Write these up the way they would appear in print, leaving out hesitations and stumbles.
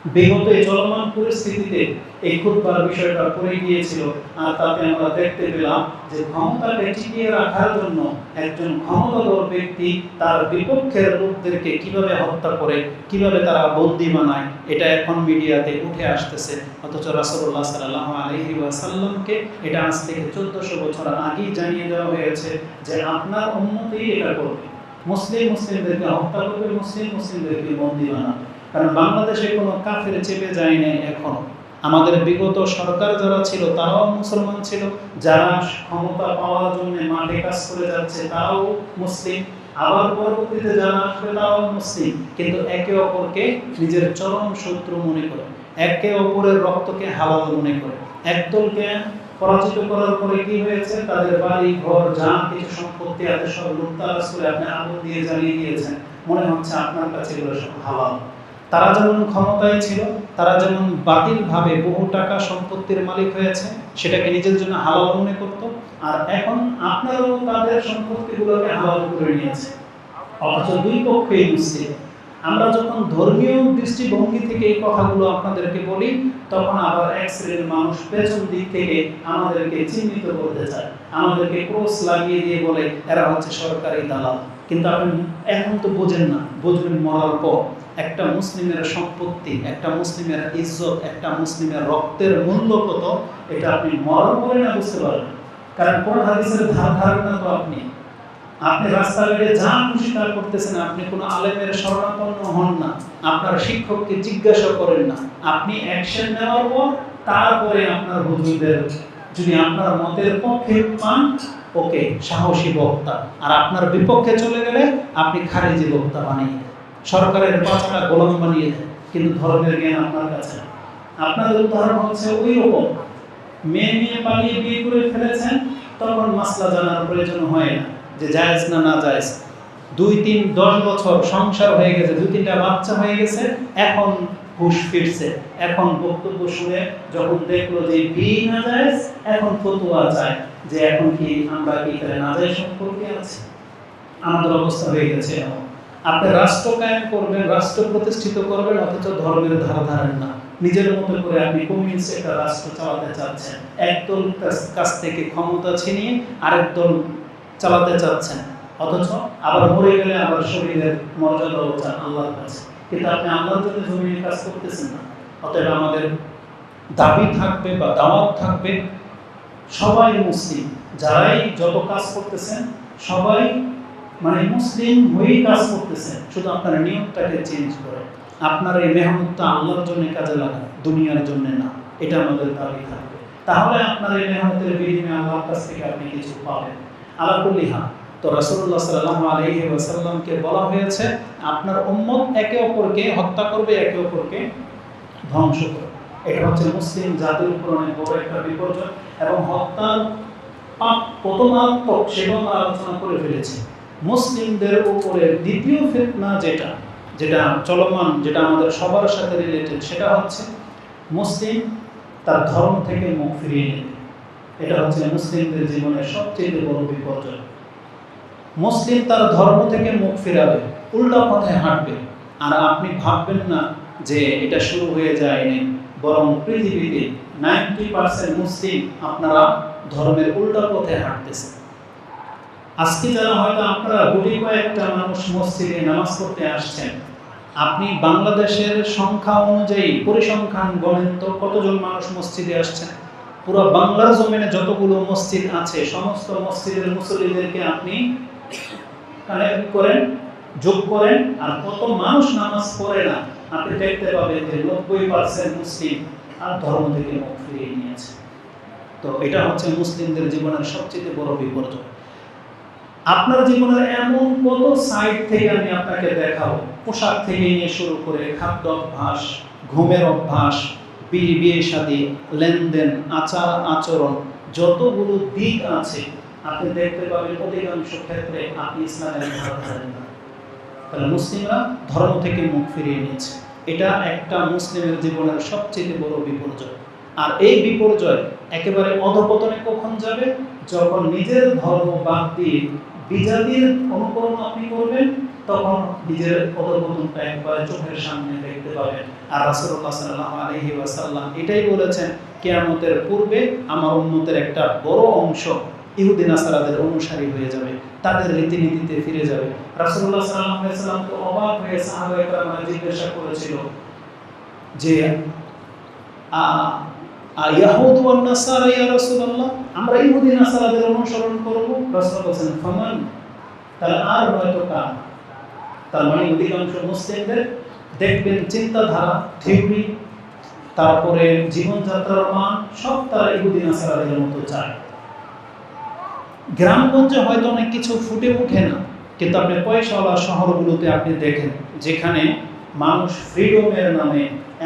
বিগত এই চলমান পরিস্থিতিতে এই খুতবার বিষয়টা পড়ে গিয়েছিল, আর তাতে আমরা দেখতে পেলাম যে ক্ষমতাকে টিকিয়ে রাখার জন্য একজন ক্ষমতাধর ব্যক্তি তার বিপক্ষের লোকদেরকে কিভাবে হত্যা করে, কিভাবে তারা বন্দী বানায়, এটা এখন মিডিয়াতে উঠে আসতেছে। অথচ রাসূলুল্লাহ সাল্লাল্লাহু আলাইহি ওয়াসাল্লামকে এটা আজ থেকে 1400 বছর আগেই জানিয়ে দেওয়া হয়েছে যে আপনার উম্মতই এটা করবে, মুসলিমদেরকে হত্যা করবে, মুসলিমদেরকে বন্দী বানাবে। কারণ বাংলাদেশে কোনো কাফের চেপে যায় নাই এখনো। আমাদের বিগত সরকার যারা ছিল তারাও মুসলমান ছিল, যারা ক্ষমতা পাওয়ার জন্য মাঠে কাজ করে যাচ্ছে তারাও মুসলিম, আবার পরবর্তীতে যারা আসবে তারাও মুসলিম। কিন্তু একে অপরকে নিজের চরম শত্রু মনে করে, একে অপরের রক্তকে হালাল মনে করে। একদলকে পরাজিত করার পরে কি হয়েছে, তাদের বাড়ি ঘর যা কিছু সম্পত্তি আছে সব লুটতরাজ করে আপনি আগুন দিয়ে জ্বালিয়ে দিয়েছেন, মনে হচ্ছে আপনার কাছে এগুলো সব হালাল। তারা যেমন ক্ষমতায় ছিল, তারা যেমন বাতিলভাবে বহু টাকা সম্পত্তির মালিক হয়েছে, সেটাকে নিজের জন্য হালাল মনে করত, আর এখন আপনারাও তাদের সম্পত্তিগুলোকে হালাল করে নিয়েছে। অথচ দুই পক্ষই মুসলিম। আমরা যখন ধর্মীয় দৃষ্টিভঙ্গি থেকে এই কথাগুলো আপনাদেরকে বলি, তখন আবার এক শ্রেণীর মানুষ পেছন দিক থেকে আমাদেরকে চিহ্নিত করতে চায়, আমাদেরকে ক্রস লাগিয়ে দিয়ে বলে এরা হচ্ছে সরকারি দালাল। কিন্তু আপনি এখন তো বোঝেন না, বুঝবেন মরার পর। একটা মুসলিমের সম্পত্তি, একটা মুসলিমের ইজ্জত, একটা মুসলিমের রক্তের মূল্য কত, এটা আপনি মরার পরে না বুঝতে পারবেন। কারণ কোন হাদিসের ধার ধারণা তো আপনি রাস্তাঘাটে যা খুশি তা করতেছেন, আপনি কোনো আলেমের শরণাপন্ন হন না, আপনার শিক্ষককে জিজ্ঞাসা করেন না, আপনি অ্যাকশন নেওয়ার পর তারপরে আপনার হুজুরদের যদি আপনার মতের পক্ষে পান, ওকে সাহসী বক্তা, আর আপনার বিপক্ষে চলে গেলে আপনি খারিজি বক্তা বানিয়ে দেন, সরকারের পাঁচটা গোলাম বানিয়ে দেন। কিন্তু ধর্মের জ্ঞান আপনার কাছে। আপনাদের উদাহরণ হচ্ছে ওই রকম, মেয়ে নিয়ে পালিয়ে বিয়ে করে ফেলেছেন, তখন মাসলা জানার প্রয়োজন হয় না যে জায়েজ না না জায়েজ। 2-3-10 বছর সংসার হয়ে গেছে, 2-3টা বাচ্চা হয়ে গেছে, এখন হুঁশ ফিরছে, এখন বক্তব্য শুনে যখন দেখলো যে বিয়ে না জায়েজ, এখন ফতোয়া চায় যে এখন কি আমরা কি তাহলে না জায়েজ সম্পর্কে আছে। আমাদের অবস্থা হয়ে গেছে এমন। আপনি রাষ্ট্র কায়েম করবেন, রাষ্ট্র প্রতিষ্ঠিত করবেন, অথচ ধর্মের ধারা ধারেন না। নিজের মতো করে আপনি কমিউনিস্ট একটা রাষ্ট্র চালাতে চাচ্ছেন, একদল কাছ থেকে ক্ষমতা ছিনিয়ে আরেক দল চালাতে চাচ্ছেন, অথচ আবার মরে গেলে আবার শরীরের মর্যাদা চান আল্লাহর কাছে। কিন্তু আপনি আল্লাহর জন্য জমিনে কাজ করতেছেন না। অতএব আমাদের দাবি থাকবে বা দাওয়াত থাকবে, সবাই মুসলিম, যারাই যত কাজ করতেছেন সবাই মানে মুসলিম হয়েই কাজ করতেছেন, শুধু আপনার নিয়মটাকে চেঞ্জ করে আপনার এই মেহনতটা আল্লাহর জন্য কাজে লাগান, দুনিয়ার জন্য না। এটা আমাদের দাবি থাকবে। তাহলে আপনার এই মেহনতের বিনিময়ে আল্লাহর কাছ থেকে আপনি কিছু পাবেন। আলা কুল্লি হাল, তো রাসূলুল্লাহ সাল্লাল্লাহু আলাইহি ওয়াসাল্লামকে বলা হয়েছে আপনার উম্মত একে অপরকে হত্যা করবে, একে অপরকে ধ্বংস করবে। এটা হচ্ছে মুসলিম জাতির উপর অনেক বড় একটা বিপর্যয়, এবং হত্যার পাপ কত মারাত্মক সেটাও আমরা আলোচনা করে ফেলেছি। মুসলিমদের উপরে দ্বিতীয় ফিতনা যেটা চলমান, যেটা আমাদের সবার সাথে রিলেটেড, সেটা হচ্ছে মুসলিম তার ধর্ম থেকে মুখ ফিরিয়ে নেবে। এটা হচ্ছে মুসলিমদের জীবনের সবচেয়ে বড় বিপর্যয়। মুসলিম তার ধর্ম থেকে মুখ ফিরাবে, উল্টা পথে হাঁটবে, আর আপনি ভাববেন না যে এটা শুরু হয়ে যায়নি, বরং পৃথিবীতে 90% মুসলিম আপনারা ধর্মের উল্টা পথে হাঁটতেছে। আজকে যারা হয়তো আপনারা গুটি কয়েকটা মানুষ মসজিদে নামাজ পড়তে আসছেন, আপনি বাংলাদেশের সংখ্যা অনুযায়ী পরিসংখ্যান গণেন তো কতজন মানুষ মসজিদে আসছেন। পুরো বাংলার জমিনে যতগুলো মসজিদ আছে সমস্ত মসজিদের মুসল্লিদেরকে আপনি কানেক্ট করেন, যোগ করেন, আর কত মানুষ নামাজ পড়ে না, আপনি দেখতে পাবেন যে 90% মুসলিম আর ধর্ম থেকে মুখ ফিরিয়ে নিয়েছে। তো এটা হচ্ছে মুসলিমদের জীবনের সবচেয়ে বড় বিপর্যয়। আপনার জীবনের এমন কত সাইড থেকে আমি আপনাকে দেখাবো, পোশাক থেকে নিয়ে শুরু করে খাদ্য অভ্যাস, ঘুমের অভ্যাস, বিয়ে শাদী, লেনদেন, আচার আচরণ, যতগুলো দিক আছে আপনি দেখতে পাবেন অধিকাংশ ক্ষেত্রে আপনি ইসলামের ধারা ধারেন না। তাহলে মুসলিমরা ধর্ম থেকে মুখ ফিরিয়ে নিয়েছে। এটা একটা মুসলিমের জীবনের সবচেয়ে বড় বিপর্যয়। আর এই বিপর্যয় একেবারে অধঃপতনে কখন যাবে? যখন নিজের ধর্ম বাদ দিয়ে বিজাতির অনুকরণ আপনি করবেন, তখন নিজের অধঃপতনটা একবারে চোখের সামনে দেখতে পাবেন। আর রাসূলুল্লাহ সাল্লাল্লাহু আলাইহি ওয়াসাল্লাম এটাই বলেছেন, কিয়ামতের পূর্বে আমার উম্মতের একটা বড় অংশ ইহুদি নাসারাদের অনুসারী হয়ে যাবে, তাদের রীতিনীতিতে ফিরে যাবে। রাসূলুল্লাহ সাল্লাল্লাহু আলাইহি ওয়াসাল্লাম তো অবাক হয়ে সাহাবায়ে কেরামরা জিজ্ঞাসা করেছিল যে ইয়াহুদ ওয়ান নাসারা ইয়া রাসূলুল্লাহ, আমরা ইহুদি নাসারাদের অনুসরণ করব? রাসূল বলেন ফামান, তাহলে আর হয়তো কার? তার মানে অধিকাংশ মুসলিমদের দেখবেন চিন্তাধারা, থিওরি, তারপরে জীবনযাত্রার মান সব তারা ইহুদি নাসারাদের মতো চায়। গ্রামগঞ্জে হয়তো অনেক কিছু ফুটে ওঠে না, কিন্তু আপনি পয়সাওয়ালা শহরগুলোতে আপনি দেখেন যেখানে মানুষ ফ্রিডমের নামে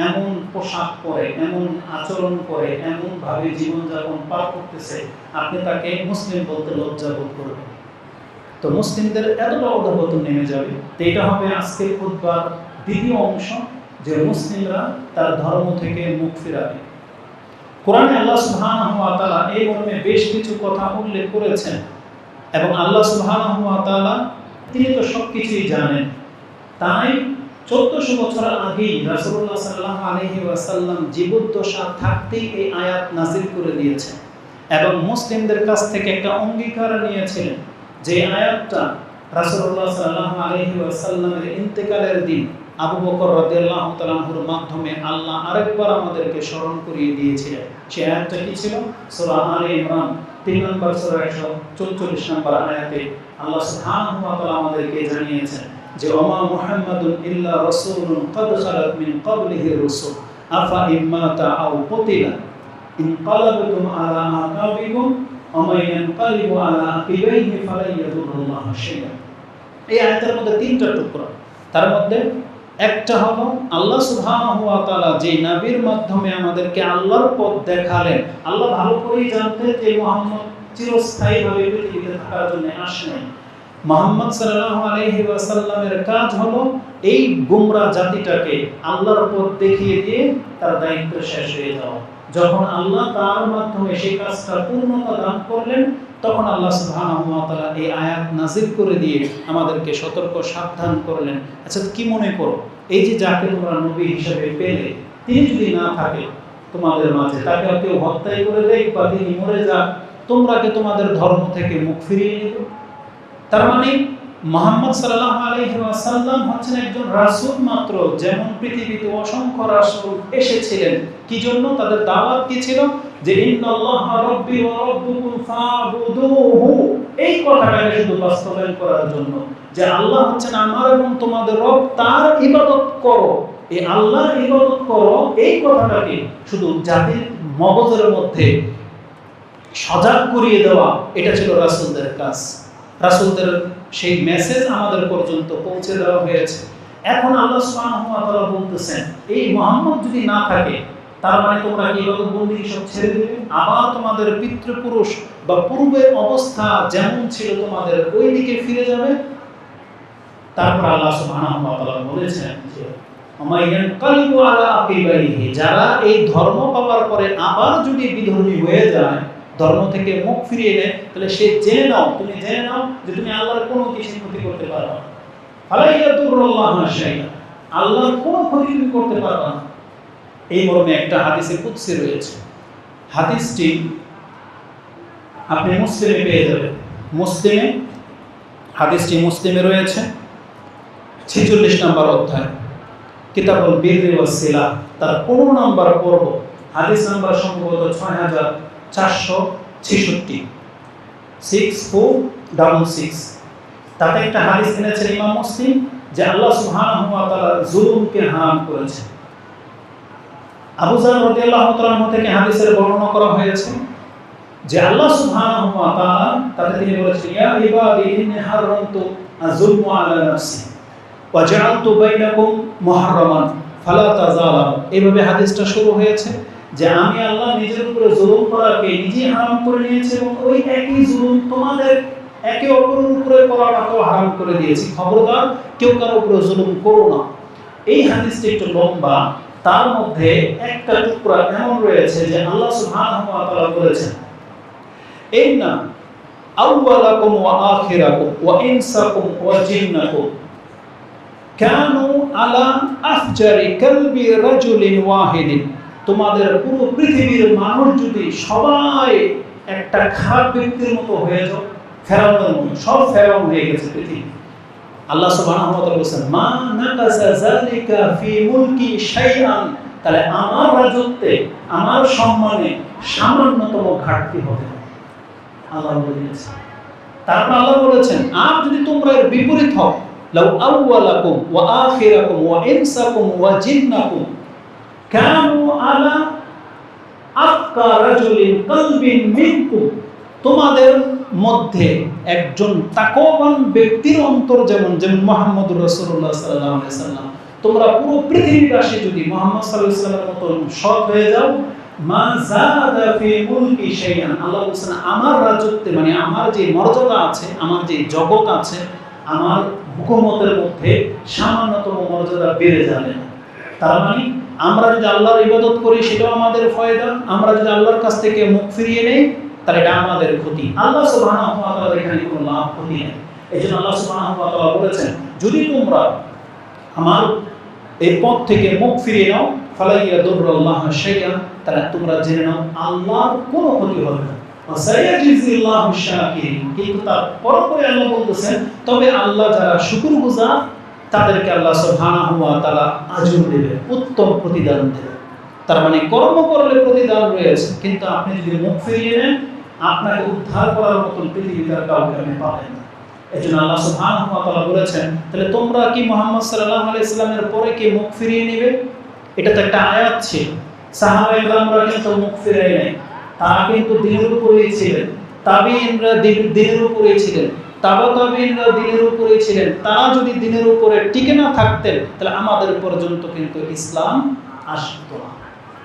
এমন পোশাক পরে, এমন আচরণ করে, এমন ভাবে জীবনযাপন পার করতেছে, আপনি তাকে মুসলিম বলতে লজ্জা বোধ করবেন। তো মুসলিমদের এতটা অধঃপতন নেমে যাবে। তো এটা হবে আজকের খুতবার দ্বিতীয় অংশ, যে মুসলিমরা তার ধর্ম থেকে মুখ ফিরাবে। কোরআনে আল্লাহ সুবহানাহু ওয়া তাআলা এই মর্মে বেশ কিছু কথা উল্লেখ করেছেন, এবং আল্লাহ সুবহানাহু ওয়া তাআলা তিনি তো সবকিছুই জানেন। তাই 1400 বছর আগেই রাসূলুল্লাহ সাল্লাল্লাহু আলাইহি ওয়াসাল্লাম জীবদ্দশা থাকতেই এই আয়াত নাযিল করে দিয়েছেন, এবং মুসলিমদের কাছ থেকে একটা অঙ্গীকার নিয়েছিলেন যে আয়াতটা রাসূলুল্লাহ সাল্লাল্লাহু আলাইহি ওয়াসাল্লামের ইন্তেকালের দিন আবু বকর রাদিয়াল্লাহু তাআলা আনহুর মাধ্যমে আল্লাহ আরেকবার আমাদেরকে স্মরণ করিয়ে দিয়েছিলেন। সেই আয়াতটা কি ছিল? সূরা আলে ইমরান 3 নম্বর সূরা 144 নম্বর আয়াতে আল্লাহ সুবহানাহু ওয়া তাআলা আমাদেরকে জানিয়েছেন যে ওমা মুহাম্মাদুন ইল্লা রাসূলুন ক্বাদ খালাত মিন ক্বাবলিহি রাসূল আফা ইম্মাতা আও কুতিলা ইনকালাবতুম আলা আকাবিকুম ওয়া মান ইয়ানকালিবু আলা আকিবাইহি ফালা ইয়াদুরুল্লাহা শাইআ। এই আয়াতের মধ্যে তিনটা টুকরা, তার মধ্যে একটা হলো আল্লাহ সুবহানাহু ওয়া তাআলা যে নবীর মাধ্যমে আমাদেরকে আল্লাহর পথ দেখালেন। আল্লাহ ভালো করেই জানতেন যে মুহাম্মদ চিরস্থায়ীভাবে পৃথিবীতে থাকার জন্য আসেন। মুহাম্মদ সাল্লাল্লাহু আলাইহি ওয়াসাল্লামের কাজ হলো এই গোমরা জাতিটাকে আল্লাহর পথ দেখিয়ে দিয়ে তার দায়িত্ব শেষ হয়ে যাওয়া। যখন আল্লাহ তার মাধ্যমে সেই কাজটা পূর্ণতা দান করলেন, তখন আল্লাহ সুবহানাহু ওয়া তাআলা এই আয়াত নাযিল করে দিয়ে আমাদেরকে সতর্ক সাবধান করলেন। আচ্ছা, কি মনে করো, এই যে যাকে তোমরা নবী হিসেবে পেলে, তিনি যদি না থাকে তোমাদের মাঝে, তাকে কেউ হত্যাই করে দেয় বা তিনি মরে যাক, তোমরা কি তোমাদের ধর্ম থেকে মুখ ফিরিয়ে নেবে? তার মানে মুহাম্মদ সাল্লাল্লাহু আলাইহি ওয়াসাল্লাম হচ্ছেন একজন রাসূল মাত্র। যেমন পৃথিবীতে অসংখ্য রাসূল এসেছিলেন, কি জন্য? তাদের দাওয়াত কি ছিল? যে ইন্নাল্লাহা রাব্বি ওয়া রাব্বুকুম ফা'বুদুহু, এই কথাটাকে শুধু বাস্তবায়ন করার জন্য, যে আল্লাহ হচ্ছেন আমার এবং তোমাদের রব, তার ইবাদত করো, এই আল্লাহর ইবাদত করো, এই কথাটাকে শুধু জাতির মগজের মধ্যে সজাগ করিয়ে দেওয়া, এটা ছিল রাসূলদের কাজ। রাসূলদের সেই মেসেজ আমাদের পর্যন্ত পৌঁছে দেওয়া হয়েছে। এখন আল্লাহ সুবহানাহু ওয়া তাআলা বলতেছেন, এই মুহাম্মদ যদি না থাকে, তার মানে তোমরা কি ইবাদত বন্দেগী সব ছেড়ে দেবে, আবার তোমাদের পিতৃপুরুষ বা পূর্বের অবস্থা যেমন ছিল তোমাদের ওই দিকে ফিরে যাবে? তারপর আল্লাহ সুবহানাহু ওয়া তাআলা বলেছেন যে আমায়ানকালিবু আলা আকিবাইহি, যারা এই ধর্ম পাওয়ার পরে আবার যদি বিধর্মী হয়ে যায়, ধর্ম থেকে মুখ ফিরিয়ে নেয়, তাহলে সে জেনে নাও, তুমি জেনে নাও যে তুমি আল্লাহর কোনো কিছু ক্ষতি করতে পারবে না। ফালা ইয়াদুরুল্লাহা শাইআ, আল্লাহর কোনো ক্ষতি তুমি করতে পারবে না। এই মর্মে একটা হাদিসে কুদসি রয়েছে। হাদিসটি আপনি মুসলিমে পেয়ে যাবেন। মুসলিমে হাদিসটি মুসলিমে রয়েছে 46 নম্বর অধ্যায়, কিতাবুল বিররি ওয়াস সিলাহ, তার 15 নম্বর পর্ব, হাদিস নাম্বার সম্ভবত 6466, 6466। তাতে একটা হাদিস এনেছেন ইমাম মুসলিম যে আল্লাহ সুবহানাহু ওয়া তাআলা জুলুমকে হারাম করেছেন। আবু যার রাদিয়াল্লাহু তাআলা থেকে হাদিসের বর্ণনা করা হয়েছে যে আল্লাহ সুবহানাহু ওয়া তাআলা তাতে তিনি বলেছেন, ইয়া ইবাদি ইন্নী হারামতু আয-যুলমা আলা নাফসি ওয়া জাআলতু বাইনাকুম মুহাররামান ফালা তাযালামু। এইভাবে হাদিসটা শুরু হয়েছে যে আমি আল্লাহ নিজের উপরে জুলুম করাকে নিজেই হারাম করে নিয়েছি, এবং ওই একই জুলুম তোমাদের একে অপরের উপরে করাটাকেও হারাম করে দিয়েছি। খবরদার কেউ কারো উপরে জুলুম করো না। এই হাদিসটি একটু লম্বা, তার মধ্যে একটা টুকরা এমন রয়েছে যে আল্লাহ সুবহানাহু ওয়া তাআলা বলেছেন, ইন্না আউওয়ালাকুম ওয়া আখিরাকুম ওয়া ইনসাকুম ওয়া জিন্নাকুম কানু আলা আফজারি কালবি রাজুলিন ওয়াহিদিন, তোমাদের পুরো পৃথিবীর মানুষ যদি সবাই একটা খারাপ ব্যক্তির মতো হয়ে যাও, ফেরাউনের মতো, সব ফেরাউন হয়ে গেছে পৃথিবী। আল্লাহ সুবহানাহু ওয়া তাআলা বলেন মা নাকাসা যালিকা ফি মুলকি শাইআন, তাহলে আমার রাজত্বে, আমার সম্মানে সামান্যতম ঘাটতি হবে না, আল্লাহ বলেছেন। তারপর আল্লাহ বলেছেন আর যদি তোমরা এর বিপরীত হও, লাউ আউওয়ালাকুম ওয়া আখিরাকুম ওয়া ইনসাকুম ওয়া জিন্নাকুম কানু আলা আতকা রাজুলিন কালবিন মিনকুম, তোমাদের মধ্যে একজন তাকওয়াবান ব্যক্তির অন্তর যেমন মুহাম্মদুর রাসূলুল্লাহ সাল্লাল্লাহু আলাইহি ওয়াসাল্লাম, তোমরা পুরো পৃথিবীবাসী যদি মুহাম্মদ সাল্লাল্লাহু আলাইহি ওয়াসাল্লামের মতো সৎ হয়ে যাও, মা যাদা ফি মুলকি শাইআন, আল্লাহ বলেন আমার রাজত্বে মানে আমার যে মর্যাদা আছে, আমার যে জগৎ আছে, আমার হুকুমতের মধ্যে সামান্যতম মর্যাদা বেড়ে যাবে না। তার মানে আমরা যদি আল্লাহর ইবাদত করি সেটাও আমাদের ফায়দা, আমরা যদি আল্লাহর কাছ থেকে মুখ ফিরিয়ে নেই তাহলে এটা আমাদের ক্ষতি। আল্লাহ সুবহানাহু ওয়া তাআলা এখানে কোনো লাভ ক্ষতি নেই। এজন্য আল্লাহ সুবহানাহু ওয়া তাআলা বলেছেন যদি তোমরা আমার এই পথ থেকে মুখ ফিরিয়ে নাও, ফালা ইয়াদুরুল্লাহ শাইআন, তাহলে তোমরা জেনে নাও আল্লাহর কোনো ক্ষতি হবে না। ওয়াসায়াজিল্লাহু শাকিরিন, কিন্তু তার পরে আল্লাহ বলতেছেন তবে আল্লাহ যারা শুকরগুজার তাদেরকে আল্লাহ সুবহানাহু ওয়া তাআলা আজর দেবে, উত্তম প্রতিদান দেবে। তার মানে কর্ম করলে প্রতিদান রয়েছে, কিন্তু আপনি যদি মুখ ফিরিয়ে নেন আপনাকে উদ্ধার করার মতন পৃথিবীতে কাউকে আপনি পাবেন না। এজন্য আল্লাহ সুবহানাহু ওয়া তাআলা বলেছেন তাহলে তোমরা কি মুহাম্মদ সাল্লাল্লাহু আলাইহি ওয়াসাল্লামের পরে কি মুখ ফিরিয়ে নেবে? এটা তো একটা আয়াত ছিল। সাহাবায়ে কেরামরা কিন্তু মুখ ফিরিয়ে নেয়, তারা কিন্তু দ্বীনের উপরেই ছিলেন, তাবিঈনরা দ্বীনের উপরেই ছিলেন, তাবিঈনরা দ্বীনের উপরেই ছিলেন। তারা যদি দ্বীনের উপরে টিকে না থাকতেন তাহলে আমাদের পর্যন্ত কিন্তু ইসলাম আসতো না।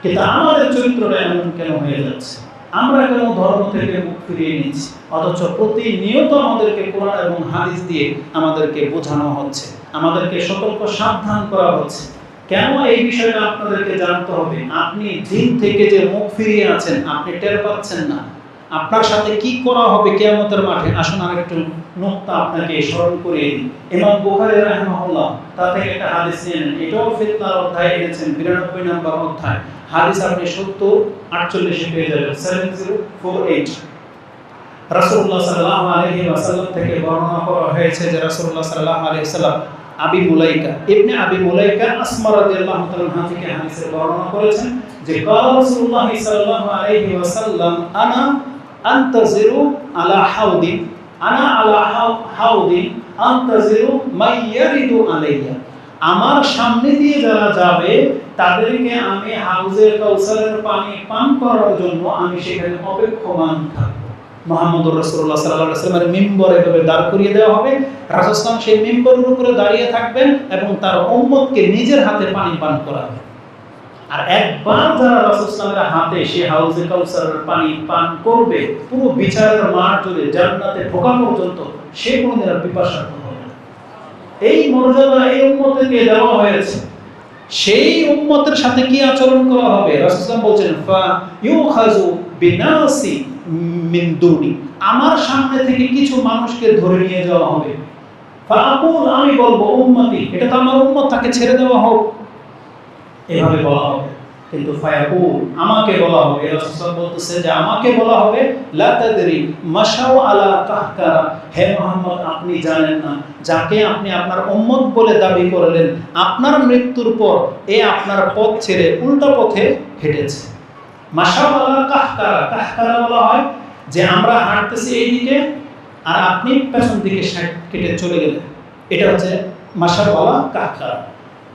কিন্তু আমাদের চরিত্রটা এমন কেন হয়ে যাচ্ছে? আমরা কেন ধর্ম থেকে মুখ ফিরিয়ে নিচ্ছি, অথচ প্রতিনিয়ত আমাদেরকে কোরআন এবং হাদিস দিয়ে আমাদেরকে বোঝানো হচ্ছে, আমাদেরকে সতর্ক সাবধান করা হচ্ছে। কেন এই বিষয়টা আপনাদেরকে জানতে হবে? আপনি দিন থেকে যে মুখ ফিরিয়ে আছেন আপনি টের পাচ্ছেন না, আপনার সাথে কি করা হবে কিয়ামতের মাঠে। আসুন আরেকটু নুকতা আপনাকে স্মরণ করিয়ে দিই। ইমাম বুখারী রাহিমাহুল্লাহ তার থেকে একটা হাদিস নিয়ে নেন, এটাও ফিতনার অধ্যায়ে এনেছেন, 92 নম্বর অধ্যায়, হাদিস আপনি 70-48 পেয়ে যাবেন, 7048। রাসূলুল্লাহ সাল্লাল্লাহু আলাইহি ওয়াসাল্লাম থেকে বর্ণনা করা হয়েছে যে রাসূলুল্লাহ সাল্লাল্লাহু আলাইহি ওয়াসাল্লাম আবি মুলাইকা ইবনে আবি মুলাইকা আসমা রাদিয়াল্লাহু তাআলা থেকে হাদিসে বর্ণনা করেছেন যে ক্বালা রাসূলুল্লাহ সাল্লাল্লাহু আলাইহি ওয়াসাল্লাম আনা আনতাজিরু আলা হাউদিন, আনা আলা হাউদিন আনতাজিরু মাইয়ারিদু আলাইয়া, আমার সামনে দিয়ে যারা যাবে তাদেরকে আমি হাউজে কাউসারের পানি পান করার জন্য আমি সেখানে অপেক্ষমান থাকব। মুহাম্মদুর রাসূলুল্লাহ সাল্লাল্লাহু আলাইহি ওয়াসাল্লামের মিম্বর এভাবে দাঁড় করিয়ে দেওয়া হবে, রাসূল সাল্লাল্লাহু সেই মিম্বরের উপরে দাঁড়িয়ে থাকবেন এবং তার উম্মতকে নিজের হাতে পানি পান করাবেন। আর একবার যারা রাসূল সাল্লাল্লাহু হাতে সেই হাউজে কাউসারের পানি পান করবে, পুরো বিচারের মাঠ জুড়ে জান্নাতে ঢোকা পর্যন্ত সে কোনোদিন আর পিপাসার্ত হবে না। এই মর্যাদা এই উম্মতকে দেওয়া হয়েছে। সেই উম্মতের সাথে কি আচরণ করা হবে? রাসূল সাল্লাল্লাহু বলছেন ফা ইউখাযু বিনাসি মিন দুনি, আমার সামনে থেকে কিছু মানুষকে ধরে নিয়ে যাওয়া হবে। ফাআকুল, আমি বলবো উম্মতি, এটা তো আমার উম্মত, তাকে ছেড়ে দেওয়া হোক, এভাবে বলা হবে। কিন্তু ফায়াকুল, আমাকে বলা হবে, রাসূল সাল্লাল্লাহু বলতেছে যে আমাকে বলা হবে লা তাদরি মাশাউ আলা কাহকারা, হে মুহাম্মদ আপনি জানেন না যাকে আপনি আপনার উম্মত বলে দাবি করলেন আপনার মৃত্যুর পর এ আপনার পথ ছেড়ে উল্টা পথে হেঁটেছে। মাশাউ আলা কাহকারা, কাহকারা বলা হয় যে আমরা হাঁটতেছি এইদিকে আর আপনি পেছন দিকে কেটে চলে গেলেন, এটা হচ্ছে মাশাউ আলা কাহকারা।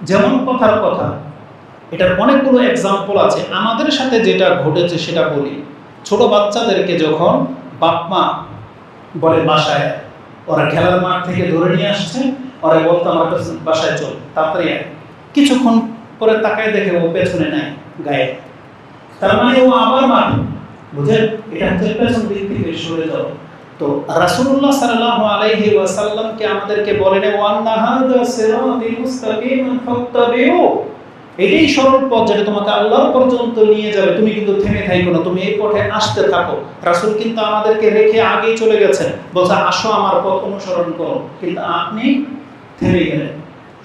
যেমন কথার কথা, এটার অনেকগুলো এক্সাম্পল আছে। আমাদের সাথে যেটা ঘটেছে সেটা বলি। ছোট বাচ্চাদেরকে যখন বাপ মা বলে বাসায়, ওরা খেলার মাঠ থেকে ধরে নিয়ে আসছে, ওরা বলতো আমার বাসায় চল, তাড়াতাড়ি আয়। কিছুক্ষণ পরে তাকায় দেখে ও পেছনে নাই গায়ে, তার মানে ও আবার মাঠ, বুঝেন? এটা হচ্ছে পেছন দিক থেকে সরে যাও। তো রাসূলুল্লাহ সাল্লাল্লাহু আলাইহি ওয়াসাল্লামকে আমাদেরকে বলেন ওয়ান্না হাযা সিরাতি মুস্তাকিমান ফাত্তাবিউ, এটাই সরল পথ যেটা তোমাকে আল্লাহর পর্যন্ত নিয়ে যাবে, তুমি কিন্তু থেমে থাকো না, তুমি এই পথে আসতে থাকো। রাসূল কিন্তু আমাদেরকে রেখে আগেই চলে গেছেন, বলছে আসো আমার পথ অনুসরণ করো, কিন্তু আপনি থেমে গেলেন।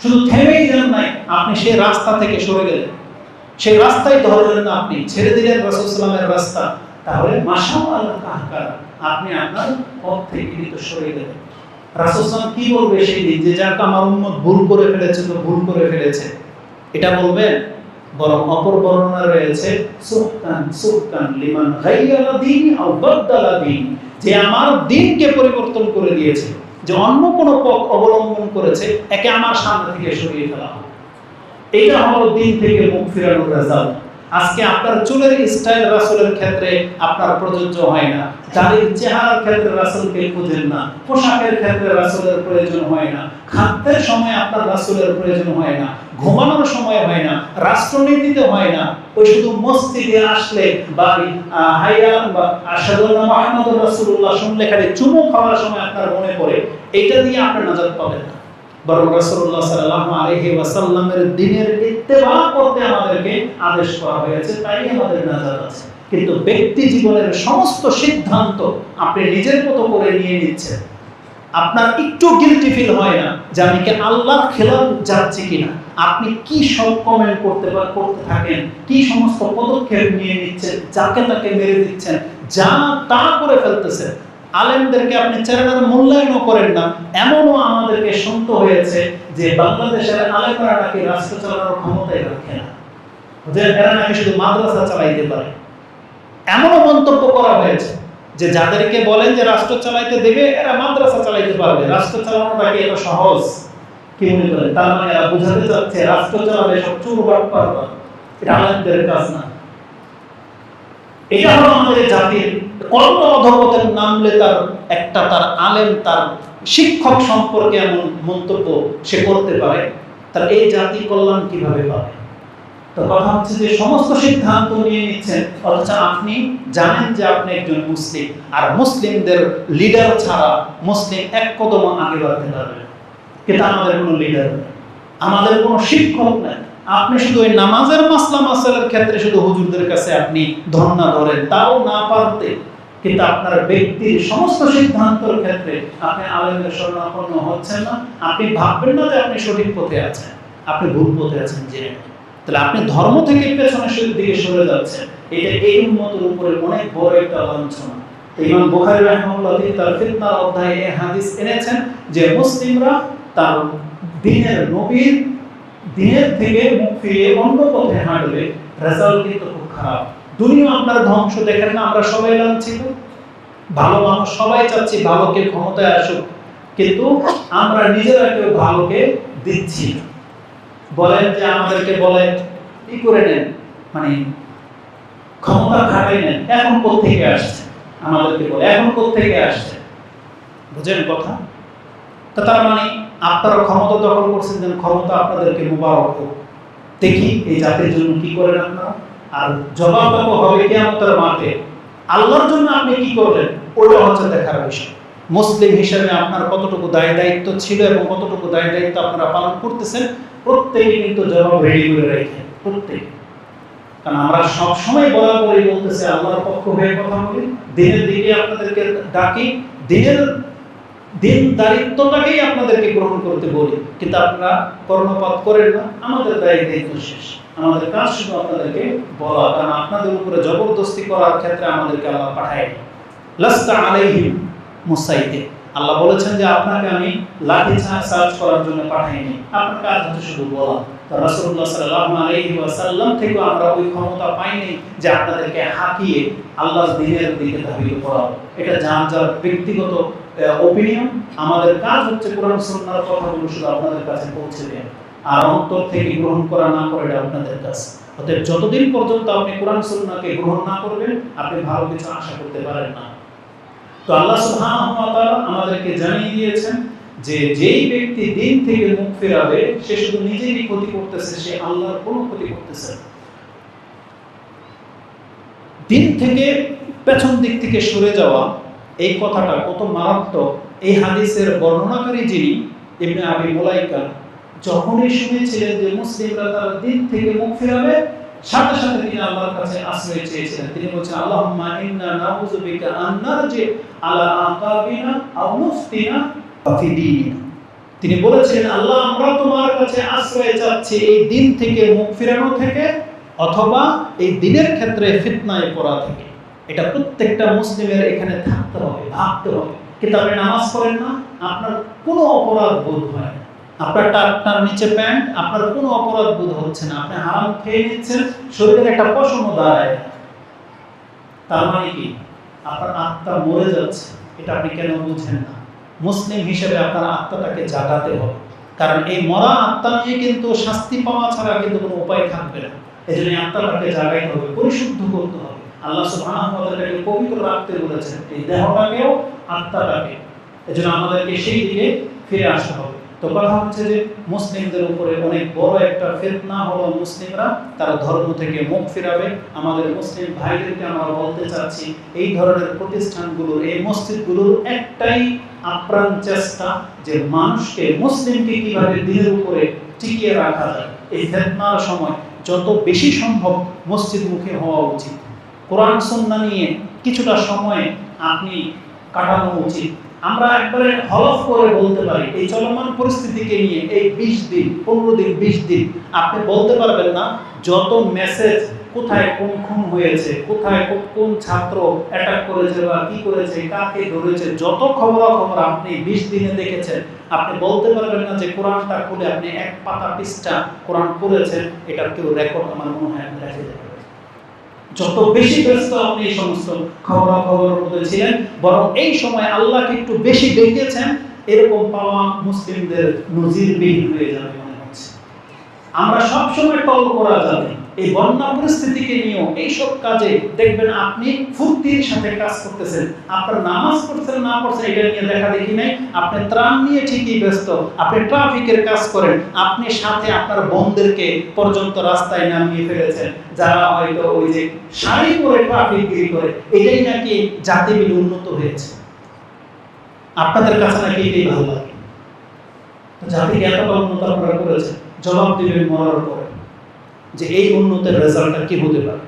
শুধু থেমেই যান নাই, আপনি সেই রাস্তা থেকে সরে গেলেন, সেই রাস্তায় ধরলেন না, আপনি ছেড়ে দিলেন রাসূল সাল্লাল্লাহু আলাইহি ওয়াসাল্লামের রাস্তা, তাহলে মাশাআল্লাহ কাহকার আপনি আপনার পথ থেকে কিন্তু সরে গেলেন। রাসূল সাল্লাল্লাহু কি বলবে সেই দিন যে যাক আমার উম্মত ভুল করে ফেলেছে তো ভুল করে ফেলেছে, এটা বলবেন? বরং অপর বর্ণনা রয়েছে সুহকান সুহকান লিমান গায়্যারা দীনি আও বাদদালা দীনি, যে আমার দ্বীনকে পরিবর্তন করে দিয়েছে, যে অন্য কোন পথ অবলম্বন করেছে, একে আমার সামনে থেকে সরিয়ে ফেলা হোক। এটা হলো দ্বীন থেকে মুখ ফিরানোর রেজাল্ট। আজকে আপনার চুলের স্টাইল রাসূলের ক্ষেত্রে আপনার প্রযোজ্য হয় না, দাড়ির চেহারার ক্ষেত্রে রাসূলকে খুঁজেন না, পোশাকের ক্ষেত্রে রাসূলের প্রয়োজন হয় না, খাদ্যের সময় আপনার রাসূলের প্রয়োজন হয় না, ঘুমানোর সময় হয় না, রাষ্ট্রনীতিতে হয় না, ওই শুধু মসজিদে আসলে বা হাইয়া বা আশহাদু আন্না মুহাম্মাদুর রাসূলুল্লাহ শুনলে খালি চুমু খাওয়ার সময় আপনার মনে পড়ে, এটা দিয়ে আপনি নাজাত পাবেন না। বরং রাসূলুল্লাহ সাল্লাল্লাহু আলাইহি ওয়াসাল্লামের দ্বীনের ইত্তেবা করতে আমাদেরকে আদেশ করা হয়েছে, তাই আমাদের নাজাত আছে। কিন্তু ব্যক্তি জীবনের সমস্ত সিদ্ধান্ত আপনি নিজের মতো করে নিয়ে নিচ্ছেন, আপনার একটু গিলটি ফিল হয় না যে আমি কি আল্লাহর খেলাফ যাচ্ছি কিনা। আপনি কি সব কমেন্ট করতে থাকেন, কি সমস্ত পদক্ষেপ নিয়ে নিচ্ছেন, যাকে তাকে মেরে দিচ্ছেন, যা তা করে ফেলতেছেন। আলেমদেরকে আপনি চেহারার মূল্যায়নও করেন না। এমনও আমাদেরকে শুনতে হয়েছে যে বাংলাদেশের আলেমরা নাকি রাষ্ট্র চালানোর ক্ষমতাই রাখে না, যে এরা নাকি শুধু মাদ্রাসা চালাইতে পারে। এমনও মন্তব্য করা হয়েছে যে যাদেরকে বলেন যে রাষ্ট্র চালাইতে দেবে, এরা মাদ্রাসা চালাইতে পারবে, রাষ্ট্র চালানোটা কি এত সহজ? কি মনে করেন? তার মানে এরা বুঝাতে চাচ্ছে রাষ্ট্র চালাবে সব চোর বাটপার, এটা আলেমদের কাজ না। এটা হলো আমাদের জাতির কত অধপতন নামলে তার আলেম, তার শিক্ষক সম্পর্কে এমন মন্তব্য সে করতে পারে, তার এই জাতি কল্যাণ কিভাবে পাবে? তো কথা হচ্ছে যে সমস্ত সিদ্ধান্ত নিয়ে নিচ্ছেন, অথচ আপনি জানেন যে আপনি একজন মুসলিম, আর মুসলিমদের লিডার ছাড়া মুসলিম এক কদম আগে বাড়তে পারবে না। কিন্তু আমাদের কোনো লিডার নেই, আমাদের কোনো শিক্ষক নেই। আপনি শুধু ওই নামাজের মাসলা মাসালার ক্ষেত্রে শুধু হুজুরদের কাছে আপনি ধর্ণা ধরেন, তাও না পারতে, কিন্তু আপনার ব্যক্তির সমস্ত সিদ্ধান্তের ক্ষেত্রে আপনি আলেমের শরণাপন্ন হচ্ছেন না। আপনি ভাববেন না যে আপনি সঠিক পথে আছেন, আপনি ভুল পথে আছেন জেনে। তাহলে আপনি ধর্ম থেকে পেছনের দিকে সরে যাচ্ছেন, এটা এই উম্মতের উপরে অনেক বড় একটা লাঞ্ছনা। ইমাম বুখারী রাহিমাহুল্লাহ তিনি তার ফিতনার অধ্যায়ে এই হাদিস এনেছেন যে মুসলিমরা তার দ্বীনের নবীর দ্বীনের থেকে মুখ ফিরিয়ে অন্য পথে হাঁটলে রেজাল্ট কিন্তু খুব খারাপ। দুনিয়া আপনার ধ্বংস দেখেন না, আমরা সবাই লাঞ্ছিত, ভালো মানুষ সবাই চাচ্ছি ভালোকে ক্ষমতায় আসুক, কিন্তু আমরা নিজেরা কেউ ভালোকে দিচ্ছি না। বলেন যে আমাদেরকে বলে কি করে নেন, মানে ক্ষমতা খাটাই নেন, এখন কোত্থেকে আসছে, আমাদেরকে বলে এখন কোত্থেকে আসছে, বুঝেন কথা? তো তার মানে আপনারা ক্ষমতা দখল করছেন, যেন ক্ষমতা আপনাদেরকে মুবারক হোক, দেখি এই জাতির জন্য কি করেন আপনারা। আর জবাবটা হবে কিয়ামতের মাঠে, আল্লাহর জন্য আপনি কি করলেন ওটা হচ্ছে দেখার বিষয়। মুসলিম হিসেবে আপনার কতটুকু দায় দায়িত্ব ছিল এবং কতটুকু দায় দায়িত্ব আপনারা পালন করতেছেন, প্রত্যেকে কিন্তু জবাব রেডি করে রাখেন, প্রত্যেকে। কারণ আমরা সবসময় বরাবরই বলতেছি আল্লাহর পক্ষ হয়ে কথা বলি, দিনের দিকে আপনাদেরকে ডাকি, দিন দায়িত্বটাকেই আপনাদেরকে গ্রহণ করতে বলি, কিন্তু আপনারা কর্ণপাত করেন না। আমাদের দায়িত্ব শেষ, আমাদের কাজ শুধু আপনাদেরকে বলা, কারণ আপনাদের উপরে জবরদস্তি করার ক্ষেত্রে আমাদেরকে আল্লাহ পাঠায়নি। লাস্তা আলাইহিম মুসাইতির, আল্লাহ বলেছেন যে আপনাকে আমি লাঠি চার্জ করার জন্য পাঠাইনি, আপনার কাজ হচ্ছে শুধু বলা। তো রাসূলুল্লাহ সাল্লাল্লাহু আলাইহি ওয়াসাল্লাম থেকে আমরা ওই ক্ষমতা পাইনি যে আপনাদেরকে হাঁকিয়ে আল্লাহর দ্বীনের দিকে ধাবিত করা। এটা যার যার ব্যক্তিগত অপিনিয়ন। আমাদের কাজ হচ্ছে কোরআন সুন্নাহর কথাগুলো শুধু আপনাদের কাছে পৌঁছে দেওয়া, আর অন্তর থেকে গ্রহণ করা না করে এটা আপনাদের কাজ। অতএব যতদিন পর্যন্ত আপনি কোরআন সুন্নাহকে গ্রহণ না করবেন, আপনি ভালো কিছু আশা করতে পারেন না। তো আল্লাহ সুবহানাহু ওয়া তাআলা আমাদেরকে জানিয়ে দিয়েছেন যে যেই ব্যক্তি দিন থেকে মুখ ফেরাবে সে শুধু নিজেরই ক্ষতি করতেছে, সে আল্লাহর কোনো ক্ষতি করতেছে না। দিন থেকে পেছন দিক থেকে সরে যাওয়া, এই কথাটা কত মারাত্মক। এই হাদিসের বর্ণনাকারী যিনি ইবনে আবি মুলাইকা, যখনই শুনেছিলেন যে মুসলিমরা তারা দিন থেকে মুখ ফেরাবে, সাথে সাথে তিনি আল্লাহর কাছে আশ্রয় চেয়েছিলেন। তিনি বলছেন আল্লাহুম্মা ইন্না নাউযু বিকা আন নারজি আলা আকাবিনা আও নুফতিনা ফি দীনিনা। তিনি বলেছিলেন, আল্লাহ আমরা তোমার কাছে আশ্রয় চাচ্ছি এই দিন থেকে মুখ ফিরানো থেকে, অথবা এই দিনের ক্ষেত্রে ফিতনায় পড়া থেকে। এটা প্রত্যেকটা মুসলিমের এখানে থাকতে হবে, ভাবতে হবে। কিন্তু আপনি নামাজ পড়েন না, আপনার কোনো অপরাধ বোধ হয় না। আপনার টাকটার নিচে প্যান্ট, আপনার কোনো অপরাধ বোধ হচ্ছে না। আপনি হারাম খেয়ে নিচ্ছেন, শরীরের একটা পশমও দাঁড়ায়। তার মানে কি? আপনার আত্মা মরে যাচ্ছে। এটা আপনি কেন বুঝেন না? মুসলিম হিসেবে আপনার আত্মাটাকে জাগাতে হবে, কারণ এই মরা আত্মা নিয়ে কিন্তু শাস্তি পাওয়া ছাড়া কিন্তু কোনো উপায় থাকবে না। এই জন্য আত্মাটাকে জাগাইতে হবে, পরিশুদ্ধ করতে হবে। আল্লাহ সুবহানাহু ওয়া তাআলা পবিত্র রাখতে বলেছেন, এই দেহটাকেও আত্মাটাকে। এই জন্য আমাদেরকে সেই দিকে ফিরে আসতে হবে। তো কথা হচ্ছে যে মুসলিমদের উপরে অনেক বড় একটা ফিতনা হলো মুসলিমরা তারা ধর্ম থেকে মুখ ফিরাবে। আমাদের মুসলিম ভাইদেরকে আমরা বলতে চাচ্ছি, এই ধরনের প্রতিষ্ঠানগুলোর, এই মসজিদগুলোর একটাই আপ্রাণ চেষ্টা যে মানুষকে, মুসলিমকে কিভাবে দিনের উপরে টিকিয়ে রাখা যায়। এই ফিতনার সময় যত বেশি সম্ভব মসজিদমুখী হওয়া উচিত। কোরআন সুন্নাহ নিয়ে কিছুটা সময় আপনি কাটানো উচিত। আমরা একবারে হলফ করে বলতে পারি, এই চলমান পরিস্থিতিকে নিয়ে এই 20 দিন 15 দিন 20 দিন আপনি বলতে পারবেন না যত মেসেজ, কোথায় কোন খুন হয়েছে, কোথায় কোন ছাত্র অ্যাটাক করেছে বা কি করেছে, কাকে ধরেছে, যত খবর আপনি 20 দিনে দেখেছেন। আপনি বলতে পারবেন না যে কোরআনটা খুলে আপনি এক পাতা পৃষ্ঠা কোরআন পড়েছেন, এটার কেউ রেকর্ড আমার মনে হয় আপনি রেখে দেবেন। যত বেশি ব্যস্ত আপনি এই সমস্ত খবরের মধ্যে ছিলেন, বরং এই সময় আল্লাহকে একটু বেশি ডেকেছেন, এরকম পাওয়া মুসলিমদের নজিরবিহীন হয়ে যাবে মনে হচ্ছে। আমরা সব সময় টল করা যাবে এই বন্যা পরিস্থিতিকে নিয়েও। এইসব কাজে দেখবেন আপনি ফুর্তির সাথে কাজ করতেছেন, আপনার নামাজ পড়ছেন না পড়ছেন এটা নিয়ে দেখা দেখি নাই। আপনি ত্রাণ নিয়ে ঠিকই ব্যস্ত, আপনি ট্রাফিকের কাজ করেন, আপনি সাথে আপনার বোনদেরকে পর্যন্ত রাস্তায় নামিয়ে ফেলেছেন, যারা হয়তো ওই যে শাড়ি পরে ট্রাফিক গিরি করে। এটাই নাকি জাতিবিল উন্নত হয়েছে। আপনাদের কাছে নাকি এটাই ভালো লাগে? জাতিকে এতটা উন্নত আপনারা করেছেন, জবাব দিবেন মরার পরে যে এই উন্নতের রেজাল্টটা কি হতে পারে।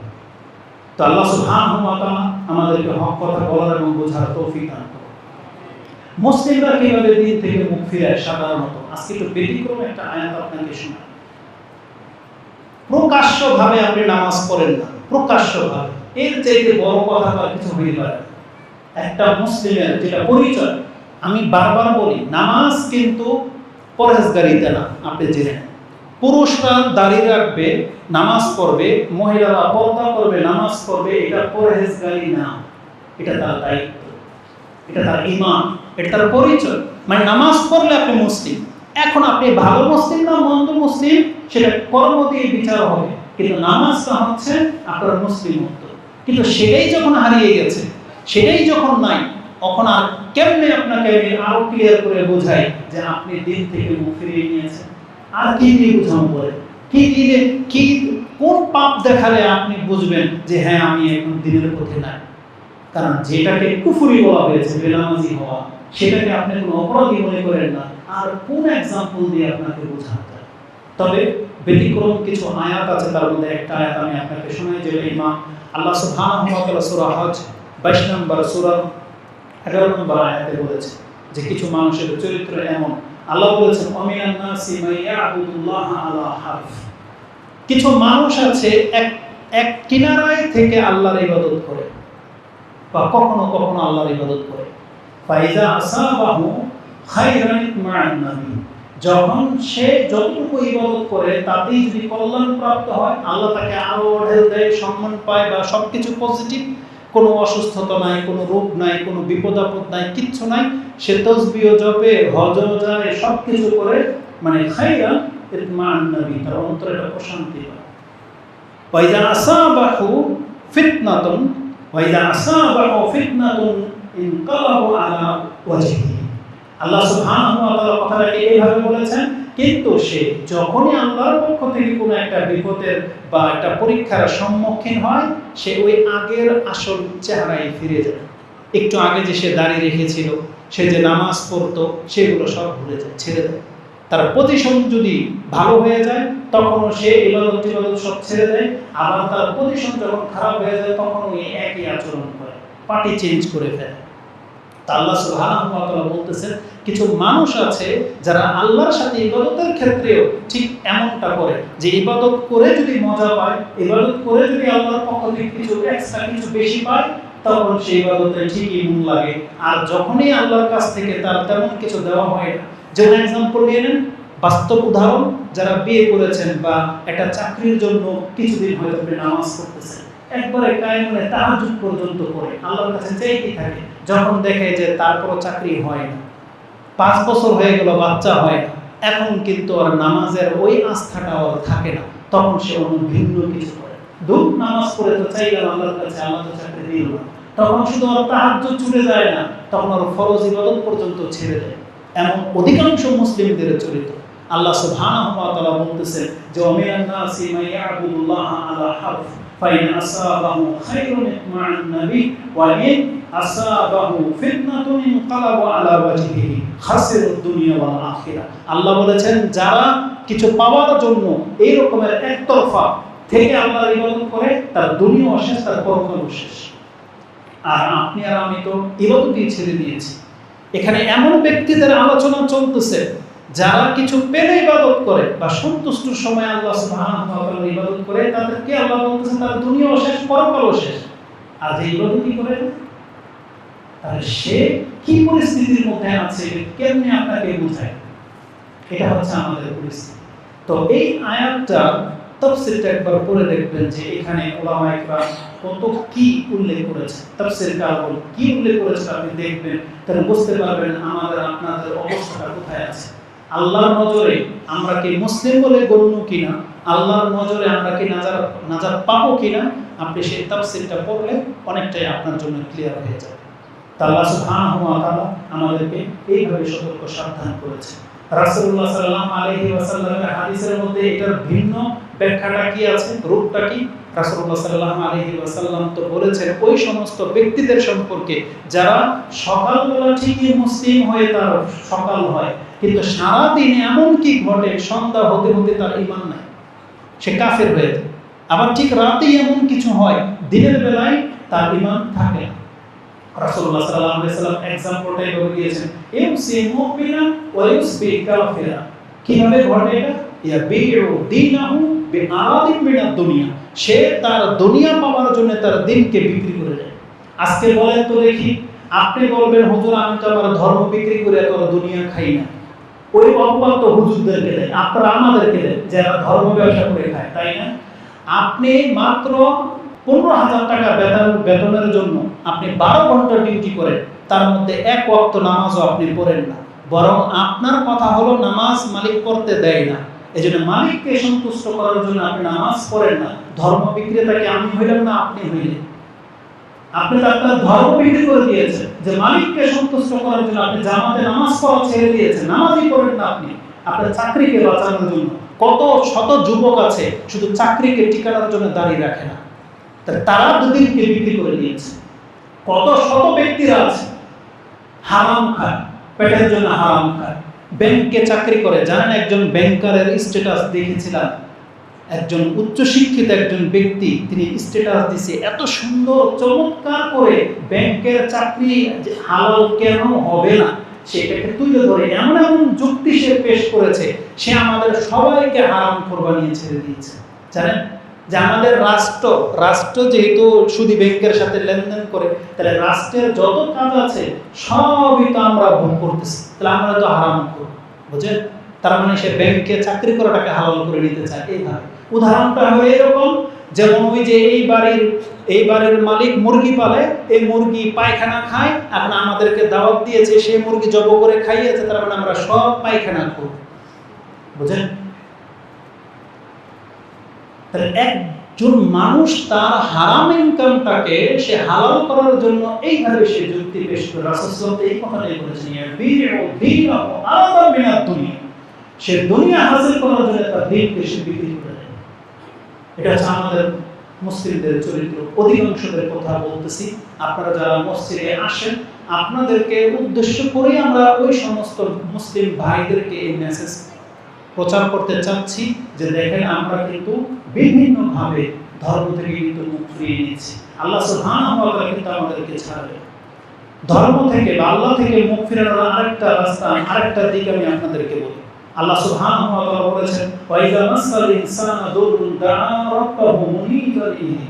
তো আল্লাহ সুবহানাহু ওয়া তাআলা আমাদেরকে হক কথা বলার এবং বোঝার তৌফিক দান করুন। মুসলিমরা কিভাবে দিন থেকে মুখ ফিরায় সাধারণত, আজকে একটু ব্যতিক্রম একটা আয়াত আপনাকে শোনাই। প্রকাশ্যভাবে আপনি নামাজ পড়েন না, প্রকাশ্যভাবে, এর চাইতে বড় কথা আর কিছু হইতে পারে। একটা মুসলিমের যেটা পরিচয়, আমি বারবার বলি, নামাজ কিন্তু পরহেজগারিতা না। আপনি জেনে, পুরুষরা দাড়ি রাখবে, নামাজ পড়বে, মহিলারা পর্দা করবে, নামাজ পড়বে, এটা পরহেজগারি না। এটা তার দায়িত্ব, এটা তার ঈমান, এটা তার পরিচয়। মানে নামাজ পড়লে আপনি মুসলিম। এখন আপনি ভালো মুসলিম না মন্দ মুসলিম সেটা কর্ম দিয়ে বিচার হবে, কিন্তু নামাজটা হচ্ছে আপনার মুসলিমত্ব। কিন্তু সেটাই যখন হারিয়ে গেছে, সেটাই যখন নাই, তখন আর কেমনে আপনাকে আরো ক্লিয়ার করে বোঝাই যে আপনি দিন থেকে মুখ ফিরিয়ে নিয়েছেন। আর কি দিয়ে বুঝানো বলে, কি দিলে, কি কোন পাপ দেখালে আপনি বুঝবেন যে হ্যাঁ আমি এখন দিনের পথে নাই? কারণ যেটাকে কুফরি বলা হয়েছে, বেনামাজি হওয়া, সেটাকে আপনি কোনো অপরাধী মনে করেন না। আর কোন এক্সাম্পল দিয়ে আপনাকে বোঝানো যায়? তবে ব্যতিক্রম কিছু আয়াত আছে, তার মধ্যে একটা আয়াত আমি আপনাকে শোনাই, যে ইমাম আল্লাহ সুবহানাহু ওয়া তাআলা সূরা হজ 22 নম্বর সূরা 11 নম্বর আয়াতে বলেছে যে কিছু মানুষের চরিত্র এমন। আল্লাহ বলেছেন, ওয়ামিনান নাসি মান ইয়াবুদুল্লাহ আলা হারফ। কিছু মানুষ আছে এক কিনারায় থেকে আল্লাহর ইবাদত করে বা কখনো কখনো আল্লাহর ইবাদত করে। ফাইজা আসাবাহু খায়রান ইতমাআন্নাবি, যখন সে যতটুকু ইবাদত করে তাতেই যদি কল্যাণ প্রাপ্ত হয়, আল্লাহ তাকে আরো ঢেল দেয়, সম্মান পায় বা সবকিছু পজিটিভ, কোনো অসুস্থতা নাই, কোনো রোগ নাই, কোনো বিপদ আপদ নাই, কিচ্ছু নাই, সে তাসবিহ জপে, হজ যায়, সব কিছু করে, মানে খায়রান ইতমাআন্নাবি, তার অন্তরে একটা প্রশান্তি পায়। ওয়াইজা আসাবাহু ফিতনাতুন ইনকালাবু আলা ওয়াজহিহি। আল্লাহ সুবহানাহু ওয়া তাআলা কথাটাকে এইভাবে বলেছেন, কিন্তু সে যখনই আল্লাহর পক্ষ থেকে কোনো একটা বিপদের বা একটা পরীক্ষার সম্মুখীন হয়, সে ওই আগের আসল চেহারায় ফিরে যায়। একটু আগে যে সে দাঁড়িয়ে রেখেছিল, সে যে নামাজ পড়তো, সেগুলো সব ভুলে যায়, ছেড়ে দেয়। তার পজিশন যদি ভালো হয়ে যায়, তখনও সে ইবাদত সব ছেড়ে দেয়। আবার তার পজিশন যখন খারাপ হয়ে যায়, তখন ওই একই আচরণ করে, পার্টি চেঞ্জ করে ফেলে। আল্লাহ সুবহানাহু ওয়া তাআলা বলতেছেন কিছু মানুষ আছে যারা আল্লাহর সাথে ইবাদতের ক্ষেত্রেও ঠিক এমনটা করে যে ইবাদত করে যদি মজা পায়, ইবাদত করে যদি আল্লাহর পক্ষ থেকে কিছু এক্সট্রা কিছু বেশি পায়, তখন সেই ইবাদতে ঠিকই মন লাগে। আর যখনই আল্লাহর কাছ থেকে তার তেমন কিছু দেওয়া হয় না, যেমন এক্সাম্পল নিয়ে নেন, বাস্তব উদাহরণ, যারা বিয়ে করেছেন বা একটা চাকরির জন্য কিছুদিন হয়তো আপনি নামাজ পড়তেছেন, একবারে কায়েমে তাহাজ্জুদ পর্যন্ত করে আল্লাহর কাছে চাইতে থাকে, যখন দেখে যে তারপরও চাকরি হয় না, 5 বছর হয়ে গেল বাচ্চা হয় না, এখন কিন্তু আর নামাজের ওই আস্থাটা আর থাকে না, তখন সে অন্য ভিন্ন কিছু করে। দুধ নামাজ পড়ে তো চাইলাম আল্লাহর কাছে, আল্লাহ তো চাকরি দিল না, তখন শুধু আর তাহাজ্জুদ ছুটে যায় না, তখন আর ফরজ ইবাদত পর্যন্ত ছেড়ে দেয়। এমন অধিকাংশ মুসলিমদের চরিত্র। আল্লাহ সুবহানাহু ওয়া তাআলা বলতেছেন যে ওয়ামিনান নাসি মান ইয়াবুদুল্লাহ আলা হারফ ফাইন আসাবাহু খায়রুন ইতমাআন নবী ওয়া ইন আসাবাহু ফিতনাতুন ইনকালাবু আলা ওয়াজহিহি খাসিরুদ দুনিয়া ওয়াল আখিরাহ। আল্লাহ বলেছেন যারা কিছু পাওয়ার জন্য এই রকমের একতরফা থেকে আল্লাহর ইবাদত করে, তার দুনিয়াও শেষ, তার পরকালও শেষ। আর আপনি আর আমি তো ইবাদতই ছেড়ে দিয়েছি। এখানে এমন ব্যক্তিদের আলোচনা চলতেছে যারা কিছু পেলে ইবাদত করে বা সন্তুষ্টর সময় আল্লাহ সুবহানাহু ওয়া তাআলার ইবাদত করে, তাদেরকে আল্লাহ বলতেছেন তার দুনিয়াও শেষ, পরকালও শেষ। আর যে ইবাদতই করে, তাহলে সে কি পরিস্থিতির মধ্যে আছে কেমনে আপনাকে বোঝায়? এটা হচ্ছে আমাদের পরিস্থিতি। তো এই আয়াতটা তাফসীরটা একবার পড়ে দেখবেন যে এখানে উলামায়ে কেরাম কত কি উল্লেখ করেছে, তাফসীরকারগণ কি উল্লেখ করেছে আপনি দেখবেন, তাহলে বুঝতে পারবেন আমাদের আপনাদের অবস্থাটা কোথায় আছে। আল্লাহর নজরে আমরা কি মুসলিম বলে গণ্য কিনা, আল্লাহর নজরে আমরা কি নাজাত পাবো কিনা, আপনি সেই তাফসীরটা পড়লে অনেকটাই আপনার জন্য ক্লিয়ার হয়ে যাবে। আল্লাহ সুবহানাহু ওয়া তাআলা আমাদেরকে এইভাবে সতর্ক সাবধান করেছে। রাসূলুল্লাহ সাল্লাল্লাহু আলাইহি ওয়াসাল্লামের হাদিসের মধ্যে এটার ভিন্ন ব্যাখ্যাটা কি আছে, রূপটা কি? রাসূলুল্লাহ সাল্লাল্লাহু আলাইহি ওয়াসাল্লাম তো বলেছেন ওই সমস্ত ব্যক্তিদের সম্পর্কে যারা সকালবেলা ঠিকই মুসলিম হয়ে তার সকাল হয়, কিন্তু সারা দিন এমন কি ঘটে সন্ধ্যা হতে হতে তার ঈমান নাই, সে কাফের হয়ে যায়। আবার ঠিক রাতেই এমন কিছু হয় দিনের বেলায় তার ঈমান থাকে না। রাসূলুল্লাহ সাল্লাল্লাহু আলাইহি ওয়াসাল্লাম एग्जांपलটা এভাবে দিয়েছেন, ইউসি মুমিনা ওয়া ইউসবি কাফিরা। কিভাবে ঘটে এটা? ইয়াবিউ দীনাহু বিআরাদিন মিনাদ দুনিয়া। সে তার দুনিয়া পাওয়ার জন্য তার দিনকে বিক্রি করে দেয়। আজকে বলেন তো দেখি, আপনি বলবেন হুজুর আমি তো আমার ধর্ম বিক্রি করে তোর দুনিয়া খাই না। ওই অপবাদ তো হুজুরদেরকে দেয়, আপনারা আমাদেরকে দেন যারা ধর্ম ব্যবসা করে খায়, তাই না? আপনি মাত্র 15,000 টাকা বেতনের জন্য আপনি 12 ঘন্টা ডিউটি করেন, তার মধ্যে এক ওয়াক্ত নামাজও আপনি পড়েন না, বরং আপনার কথা হলো নামাজ মালিক পড়তে দেয় না, এজন্য মালিককে সন্তুষ্ট করার জন্য আপনি নামাজ পড়েন না। ধর্ম বিক্রেতাকে আমি হইলাম না আপনি হইলেন, আপনি তো আপনার ধর্ম বিক্রি করে দিয়েছেন। যে মালিককে সন্তুষ্ট করার জন্য আপনি জামাতে নামাজ পড়া ছেড়ে দিয়েছেন, নামাজই পড়েন না আপনি আপনার চাকরিকে বাঁচানোর জন্য। কত শত যুবক আছে শুধু চাকরিকে টিকানোর জন্য দাঁড়িয়ে রাখে না, তারা দুদিনকে বিক্রি করে দিয়েছে। কত শত ব্যক্তিরা আছে হারাম খায়, পেটের জন্য হারাম খায়, ব্যাংকে চাকরি করে। জানেন একজন ব্যাংকারের স্ট্যাটাস দেখেছিলাম, একজন উচ্চশিক্ষিত একজন ব্যক্তি, তিনি স্ট্যাটাস দিয়েছে এত সুন্দর চমৎকার করে, ব্যাংকের চাকরি হালাল কেন হবে না সেটাকে তুলে ধরে এমন এমন যুক্তি সে পেশ করেছে, সে আমাদের সবাইকে হারাম কোরবানি ছেড়ে দিয়েছে। জানেন যে আমাদের রাষ্ট্র যেহেতু সুদী ব্যাংকের সাথে লেনদেন করে, তাহলে রাষ্ট্রের যত কাজ আছে সবই তো আমরা ভোগ করতেছি, তাহলে আমরা তো হারাম করব, বুঝেন? তার মানে সে ব্যাংকে চাকরি করাটাকে হালাল করে নিতে চায়। এইভাবে উদাহরণটা হলো এরকম, যেমন ওই যে এই বাড়ির মালিক মুরগি পালে, এই মুরগি পায়খানা খায়, এখন আমাদেরকে দাওয়াত দিয়েছে, সেই মুরগি জব করে খাইয়েছে, তার মানে আমরা সব পায়খানা করব, বুঝেন? একজন মানুষ তার হারাম ইনকামটাকে সে হালাল করার জন্য এইভাবে সে যুক্তি পেশ করে। রাসূলুল্লাহ এই কথাটাই বলেছেন, ইয়াবিউ দীনাহু আরাদান মিনাদ দুনিয়া। সে দুনিয়া হাসিল করার জন্য তার দিনকে সে বিক্রি করে দেয়। এটা হচ্ছে আমাদের মুসলিমদের চরিত্র। অধিকাংশদের কথা বলতেছি, আপনারা যারা মসজিদে আসেন আপনাদেরকে উদ্দেশ্য করে আমরা ওই সমস্ত মুসলিম ভাইদেরকে এই মেসেজ প্রচার করতে চাচ্ছি যে দেখেন আমরা কিন্তু বিভিন্নভাবে ধর্ম থেকে কিন্তু মুখ ফিরিয়ে নিচ্ছি। আল্লাহ সুবহানাহু ওয়া তাআলা কিন্তু আমাদেরকে ছাড়বে ধর্ম থেকে বা আল্লাহ থেকে মুখ ফিরানোর আরেকটা রাস্তা, আরেকটা দিক আমি আপনাদেরকে বলি। আল্লাহ সুবহানাহু ওয়া তাআলা বলেছেন, ওয়া ইযা মাসাল ইনসানা দুররুন দাআ রাব্বাহু মুনীবান ইলাইহি।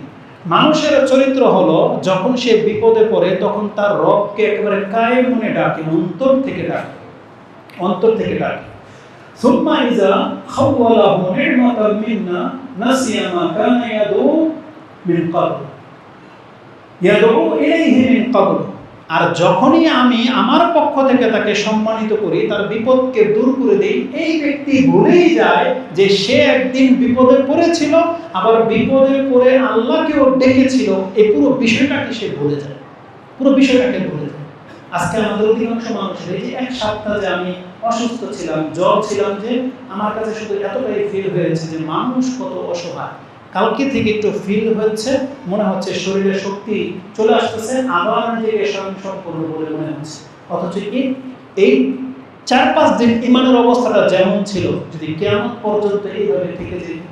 মানুষের চরিত্র হলো যখন সে বিপদে পড়ে তখন তার রবকে একেবারে কায়ে মনে ডাকে, অন্তর থেকে ডাকে, অন্তর থেকে ডাকে। সুম্মা ইযা খাওয়ালাহু নি'মাতাম মিন্না নাসিয়া মা কানা ইয়াদউ মিন ক্বাবল ইয়াদউ ইলাইহি মিন ক্বাবল। আর যখনই আমি আমার পক্ষ থেকে তাকে সম্মানিত করি, তার বিপদকে দূর করে দিই, এই ব্যক্তি ভুলেই যায় যে সে একদিন বিপদে পড়েছিল, আবার বিপদে পড়ে আল্লাহকেও ডেকেছিল। এই পুরো বিষয়টাকে সে ভুলে যায়, পুরো বিষয়টাকে ভুলে যায়। আজকে আমাদের অধিকাংশ মানুষের এই যে এক সপ্তাহ যে আমি অসুস্থ ছিলাম, জ্বর ছিলাম, যে আমার কাছে শুধু এতটাই ফিল হয়েছে যে মানুষ কত অসহায়। কালকে থেকে একটু ফিল হচ্ছে, মনে হচ্ছে শরীরে শক্তি চলে আসতেছে, আবার নিজেকে স্বয়ংসম্পূর্ণ বলে মনে হচ্ছে। অথচ কি এই 4-5 দিন ইমানের অবস্থাটা যেমন ছিল, যদি কিয়ামত পর্যন্ত এইভাবে থেকে যেত,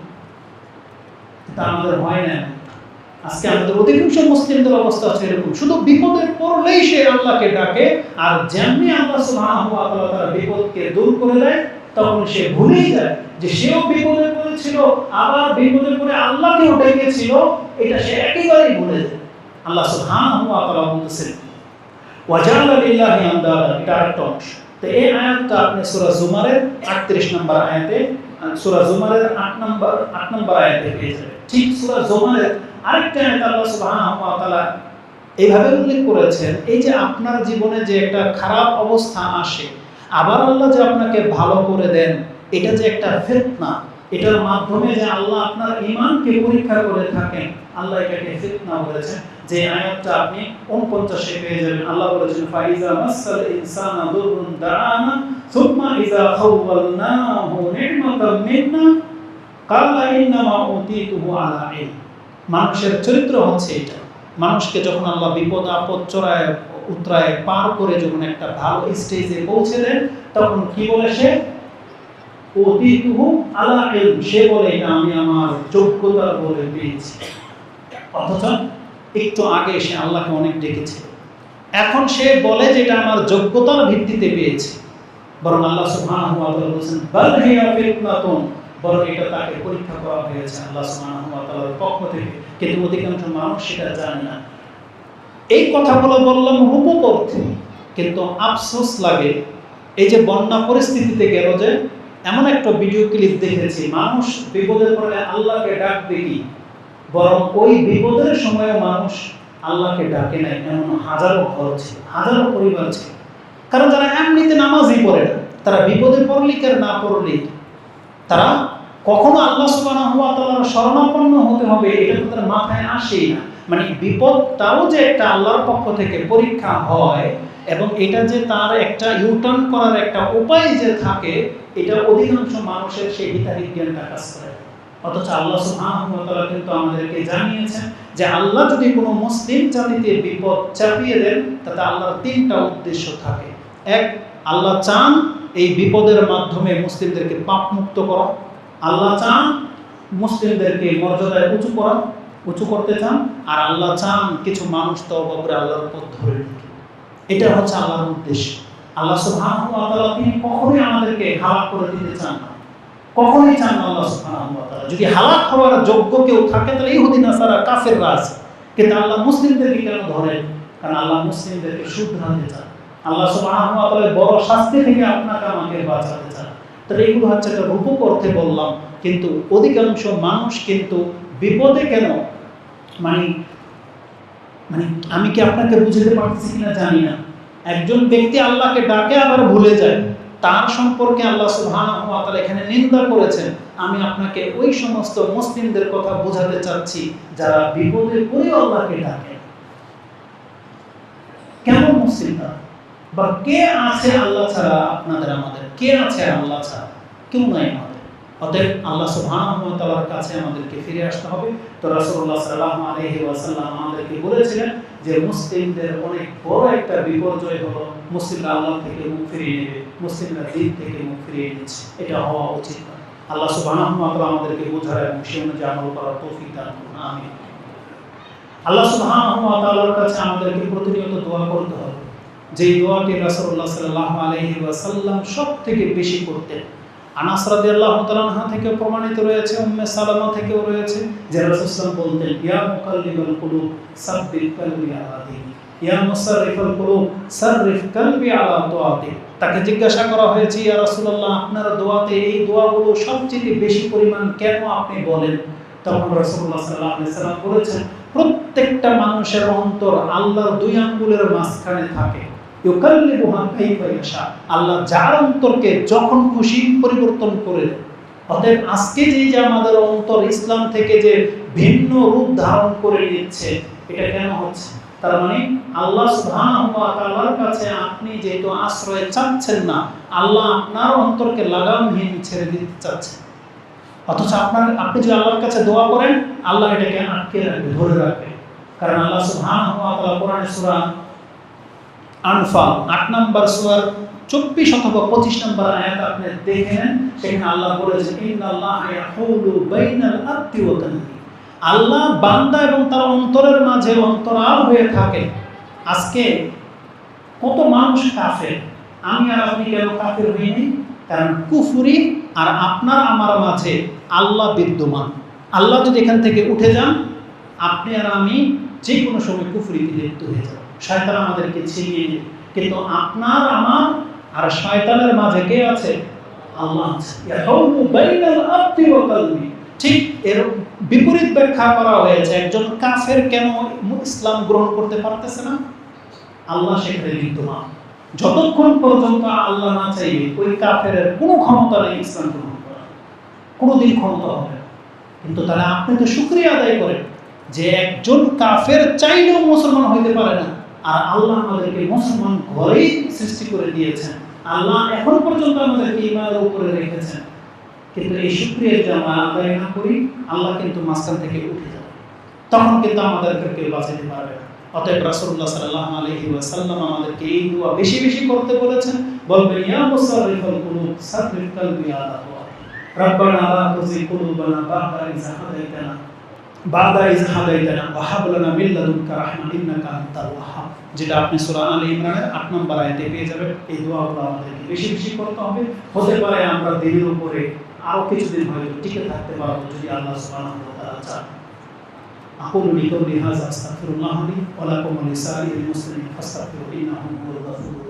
তা আমাদের হয় না। আজকে আমাদের অধিকাংশ মুসলিমদের অবস্থা হচ্ছে এরকম, শুধু বিপদে পড়লেই সে আল্লাহকে ডাকে, আর যেমনি আল্লাহ সুবহানাহু ওয়া তাআলা তার বিপদকে দূর করে দেয়, তখন সে ভুলেই যায় যে সেও বিপদে পড়েছিল, আবার বিপদে পড়ে আল্লাহকেও ডেকেছিল। এটা সে একেবারেই ভুলে যায়। আল্লাহ সুবহানাহু ওয়া তাআলা বলতেছেন, ওয়াজালা লিল্লাহি আনদাদা, এটা একটা অংশ। তো এই আয়াতটা আপনি সূরা জুমারের 38 নম্বর আয়াতে, সূরা জুমারের 8 নম্বর আয়াতে পেয়ে যাবেন। ঠিক সূরা জুমারের আরেকটা আয়াত আল্লাহ সুবহানাহু ওয়া তাআলা এইভাবে উল্লেখ করেছেন, এই যে আপনার জীবনে যে একটা খারাপ অবস্থা আসে, আবার আল্লাহ যে আপনাকে ভালো করে দেন, এটা যে একটা ফিতনা, এটার মাধ্যমে যে আল্লাহ আপনার ঈমানকে পরীক্ষা করে থাকেন, আল্লাহ এটাকে ফিতনা বলেছেন। যে আয়াতটা আপনি 49 এ পেয়ে যাবেন। আল্লাহ বলেছেন, ফাইজা মাসাল ইনসানা দুররুন দাআনা সুম্মা ইযা খাওয়ালনাহু নি'মাতাম মিন্না ক্বালা ইন্নামা উতীতুহু আলা ইলম। মানুষের চরিত্র হচ্ছে এটা। মানুষকে যখন আল্লাহ বিপদ আপদ চড়ায় উতরায় পার করে যখন একটা ভালো স্টেজে পৌঁছে দেন, তখন কি বলে সে? উতীতুহু আলা ইলম, সে বলে এটা আমি আমার যোগ্যতার বলে পেয়েছি। অথচ একটু আগে সে আল্লাহকে অনেক ডেকেছিল, এখন সে বলে যে এটা আমার যোগ্যতার ভিত্তিতে পেয়েছি। বরং আল্লাহ সুবহানাহু ওয়া তাআলা বলেছেন, বাল হিয়া ফিতনাতুন, বরং এটা তাকে পরীক্ষা করা হয়েছে আল্লাহ সুবহানাহু ওয়া তাআলার পক্ষ থেকে। কিন্তু অধিকাংশ মানুষ সেটা জানে না। এই কথাগুলো বললাম রূপক অর্থে, কিন্তু আফসোস লাগে এই যে বন্যা পরিস্থিতিতে গেল, যে এমন একটা ভিডিও ক্লিপ দেখেছি, মানুষ বিপদে পড়লে আল্লাহকে ডাকবে কি, বরং ওই বিপদের সময় মানুষ আল্লাহকে ডাকে নাই, এমন হাজারো ঘর ছিল, হাজারো পরিবার ছিল। কারণ যারা এমনিতে নামাজই পড়ে না, তারা বিপদে পড়লি আর না পড়লি, তারা কখনো আল্লাহ সুবহানাহু ওয়া তাআলার শরণাপন্ন হতে হবে এটা তাদের মাথায় আসেই না। মানে বিপদটাও যে একটা আল্লাহর পক্ষ থেকে পরীক্ষা হয়, এবং এটা যে তার একটা ইউটার্ন করার একটা উপায় যে থাকে, এটা অধিকাংশ মানুষের সেই হিতাহিত জ্ঞানটা কাজ করে। অথচ আল্লাহ সুবহানাহু ওয়া তাআলা কিন্তু আমাদেরকে জানিয়েছেন যে আল্লাহ যদি কোনো মুসলিম জাতিতে বিপদ চাপিয়ে দেন, তাতে আল্লাহর 3টা উদ্দেশ্য থাকে। এক, আল্লাহ চান এই বিপদের মাধ্যমে মুসলিমদেরকে পাপ মুক্ত করা। আল্লাহ চান মুসলিমদেরকে মর্যাদায় উঁচু করতে চান। আর আল্লাহ চান কিছু মানুষ তওবা করে আল্লাহর পথ ধরে নিতে। এটা হচ্ছে আল্লাহর উদ্দেশ্য। আল্লাহ সুবহানাহু ওয়া তাআলা তিনি কখনোই আমাদেরকে হালাক করে দিতে চান না, কখনোই চান না আল্লাহ সুবহানাহু ওয়া তাআলা। যদি হালাক হওয়ার যোগ্য কেউ থাকে তাহলে ইহুদি নাসারা কাফেররা আছে, কিন্তু আল্লাহ মুসলিমদেরকে কেন ধরেন? কারণ আল্লাহ মুসলিমদেরকে শুধরাতে চান। আল্লাহ সুবহানাহু ওয়া তাআলা বড় শাস্তি থেকে আপনাকে আমাকে বাঁচাতে চান। তাহলে এগুলো হচ্ছে একটা রূপক অর্থে বললাম, কিন্তু অধিকাংশ মানুষ কিন্তু বিপদে কেন, মানে আমি কি আপনাকে বুঝাতে পারছি কিনা জানি না, একজন ব্যক্তি আল্লাহকে ডাকে আবার ভুলে যায়, তার সম্পর্কে আল্লাহ সুবহানাহু ওয়া তাআলা এখানে নিন্দা করেছেন। আমি আপনাকে ওই সমস্ত মুসলিমদের কথা বোঝাতে চাচ্ছি যারা বিপদে পড়ে আল্লাহকে ডাকে। কেমন মুসলিমরা, বা কে আছে আল্লাহ ছাড়া? আপনাদের আমাদের কে আছে আল্লাহ ছাড়া? কেউ নাই আমাদের। অতএব আল্লাহ সুবহানাহু ওয়া তাআলার কাছে আমাদেরকে ফিরে আসতে হবে। তো রাসূলুল্লাহ সাল্লাল্লাহু আলাইহি ওয়াসাল্লাম আমাদেরকে বলেছিলেন যে মুসলিমদের অনেক বড় একটা বিপর্যয় হলো মুসলিমরা আল্লাহ থেকে মুখ ফিরিয়ে নেবে, মুসলিমরা দিন থেকে মুখ ফিরিয়ে নিচ্ছে। এটা হওয়া উচিত না। আল্লাহ সুবহানাহু ওয়া তাআলা আমাদেরকে বোঝার এবং সে অনুযায়ী আমল করার তৌফিক দান করুন। আমিন। আল্লাহ সুবহানাহু ওয়া তাআলার কাছে আমাদেরকে প্রতিনিয়ত দোয়া করতে হবে। যে দোয়াটি রাসূলুল্লাহ সাল্লাল্লাহু আলাইহি ওয়াসাল্লাম সবথেকে বেশি করতেন। আনাস রাদিয়াল্লাহু তাআলা আনহা থেকে প্রমাণিত রয়েছে, উম্মে সালামা থেকেও রয়েছে যে রাসূল সাল্লাল্লাহু বলতেন, ইয়া মুকাল্লিবাল কুলুব সাব্বিত কলবি আলা দীনি, ইয়া মুসাররিফাল কুলুব সাররিফ কলবি আলা তাআতি। তাকে জিজ্ঞাসা করা হয়েছে, ইয়া রাসূলুল্লাহ, আপনার দোয়াতে এই দোয়াগুলো সবচেয়ে বেশি পরিমাণ কেন আপনি বলেন? তখন রাসূলুল্লাহ সাল্লাল্লাহু আলাইহি ওয়াসাল্লাম বলেছেন, প্রত্যেকটা মানুষের অন্তর আল্লাহর দুই আঙ্গুলের মাঝখানে থাকে। ইউকাল্লিবুহা কাইফা ইয়াশা, আল্লাহ যার অন্তরকে যখন খুশি পরিবর্তন করে দেন। অতএব আজকে যে আমাদের অন্তর ইসলাম থেকে যে ভিন্ন রূপ ধারণ করে নিচ্ছে, এটা কেন হচ্ছে? তার মানে আল্লাহ সুবহানাহু ওয়া তাআলার কাছে আপনি যেহেতু আশ্রয় চাচ্ছেন না, আল্লাহ আপনার অন্তরকে লাগামহীন ছেড়ে দিতে চাচ্ছেন। অথচ আপনি যদি আল্লাহর কাছে দোয়া করেন, আল্লাহ এটাকে আটকে রাখবে, ধরে রাখবে। কারণ আল্লাহ সুবহানাহু ওয়া তাআলা কোরআনের সূরা আনফাল ৮ নম্বর সূরার ২৪ অথবা ২৫ নম্বর আয়াত আপনি দেখেন, সেখানে আল্লাহ বলেছেন, ইন্নাল্লাহা ইয়াহুলু বাইনাল আবদি ওয়া কলবি। আল্লাহ বান্দা এবং তার অন্তরের মাঝে অন্তরাল হয়ে থাকে। আজকে কত মানুষ কাফের, আমি আর আপনি কেন কাফের হইনি? কারণ কুফরি আর আপনার আমার মাঝে আল্লাহ বিদ্যমান। আল্লাহ যদি এখান থেকে উঠে যান, আপনি আর আমি যে কোনো সময় কুফরিতে লিপ্ত হয়ে যাব, শয়তান আমাদেরকে ছিনিয়ে নেবে। কিন্তু আপনার আমার আর শয়তানের মাঝে কে আছে? আল্লাহ আছে। ইয়াহুলু বাইনাল আবদি ওয়া কলবি। ঠিক এর বিপরীত ব্যাখ্যা করা হয়েছে, একজন কাফের কেন ইসলাম গ্রহণ করতে পারতেছে না? আল্লাহ সেখানে বিদ্যমান। যতক্ষণ পর্যন্ত আল্লাহ না চাইবে, ওই কাফের কোনো ক্ষমতা নেই ইসলাম গ্রহণ করার, কোনোদিন ক্ষমতা হবে না। কিন্তু তাহলে আপনি তো শুকরিয়া আদায় করেন যে একজন কাফের চাইলেও মুসলমান হইতে পারে না, আর আল্লাহ আমাদেরকে মুসলমান ঘরেই সৃষ্টি করে দিয়েছেন। আল্লাহ এখন পর্যন্ত আমাদেরকে ঈমানের উপরে রেখেছেন। কিন্তু এই শুকরিয়া যদি আমরা আদায় না করি, আল্লাহ কিন্তু মাঝখান থেকে উঠে যাবে, তখন কিন্তু আমাদেরকে কেউ বাঁচাতে পারবে না। অতএব রাসূলুল্লাহ সাল্লাল্লাহু আলাইহি ওয়াসাল্লাম আমাদেরকে এই দোয়া বেশি বেশি করতে বলেছেন। বলবেন, ইয়া মুসাররিফাল কুলুব সাররিফ কলবি আলা তাআতি, রব্বানা লা তুযিগ কুলুবানা বা'দা ইয হাদাইতানা ওয়া হাব লানা মিন লাদুনকা রাহমা ইন্নাকা আনতাল ওয়াহ্হাব। যেটা আপনি সূরা আলে ইমরানের ৮ নম্বর আয়াতে পেয়ে যাবেন। এই দোয়াগুলো আমাদেরকে বেশি বেশি করতে হবে। হতে পারে আমরা দিনের উপরে আরো কিছুদিন হয়তো টিকে থাকতে পারবো, যদি আল্লাহ সুবহানাহু ওয়া তাআলা চান। أقول لقولي هذا أستغفر الله لي ولكم ولسائر المسلمين فاستغفروه إنه هو الغفور